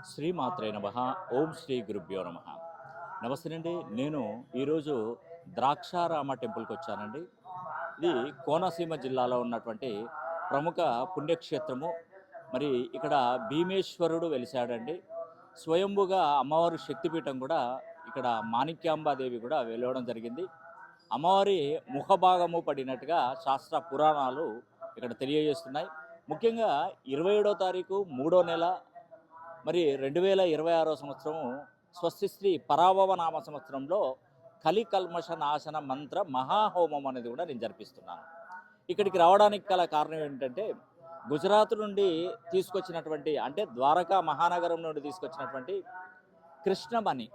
శ్రీమాత్రే నమః. ఓం శ్రీ గురుభ్యో నమః. నమస్తే అండి. నేను ఈరోజు ద్రాక్షారామ టెంపుల్కి వచ్చానండి. ఇది కోనసీమ జిల్లాలో ఉన్నటువంటి ప్రముఖ పుణ్యక్షేత్రము. మరి ఇక్కడ భీమేశ్వరుడు వెలిశాడండి. స్వయంభుగా అమ్మవారి శక్తిపీఠం కూడా ఇక్కడ మాణిక్యాంబాదేవి కూడా వెలవడం జరిగింది. అమ్మవారి ముఖభాగము పడినట్టుగా శాస్త్ర పురాణాలు ఇక్కడ తెలియజేస్తున్నాయి. ముఖ్యంగా 27వ తారీఖు 3వ నెల మరి 2026 సంవత్సరము స్వస్తి శ్రీ పరాభవ నామ సంవత్సరంలో కలికల్మష నాశన మంత్ర మహాహోమం అనేది కూడా నేను జరిపిస్తున్నాను. ఇక్కడికి రావడానికి గల కారణం ఏంటంటే గుజరాత్ నుండి తీసుకొచ్చినటువంటి అంటే ద్వారకా మహానగరం నుండి తీసుకొచ్చినటువంటి కృష్ణమణి.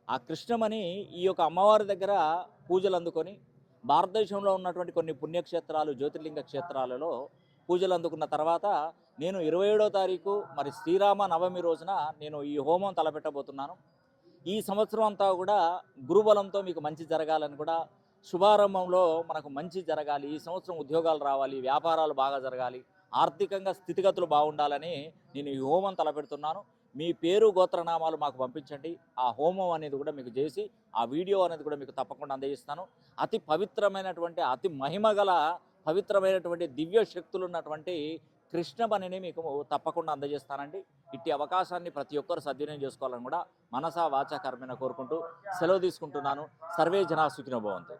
ఆ కృష్ణమణి ఈ యొక్క అమ్మవారి దగ్గర పూజలు అందుకొని భారతదేశంలో ఉన్నటువంటి కొన్ని పుణ్యక్షేత్రాలు జ్యోతిర్లింగ క్షేత్రాలలో పూజలు అందుకున్న తర్వాత నేను 27వ తారీఖు మరి శ్రీరామ నవమి రోజున నేను ఈ హోమం తలపెట్టబోతున్నాను. ఈ సంవత్సరం అంతా కూడా గురుబలంతో మీకు మంచి జరగాలని కూడా శుభారంభంలో మనకు మంచి జరగాలి, ఈ సంవత్సరం ఉద్యోగాలు రావాలి, వ్యాపారాలు బాగా జరగాలి, ఆర్థికంగా స్థితిగతులు బాగుండాలని నేను ఈ హోమం తలపెడుతున్నాను. మీ పేరు గోత్రనామాలు మాకు పంపించండి. ఆ హోమం అనేది కూడా మీకు చేసి ఆ వీడియో అనేది కూడా మీకు తప్పకుండా అందజేస్తాను. అతి పవిత్రమైనటువంటి అతి మహిమగల పవిత్రమైనటువంటి దివ్య శక్తులు ఉన్నటువంటి కృష్ణమణిని మీకు తప్పకుండా అందజేస్తానండి. ఇట్టి అవకాశాన్ని ప్రతి ఒక్కరు సద్వినియోగం చేసుకోవాలని కూడా మనసా వాచా కర్మేణ కోరుకుంటూ సెలవు తీసుకుంటున్నాను. సర్వే జనా సుఖినో భవంతు.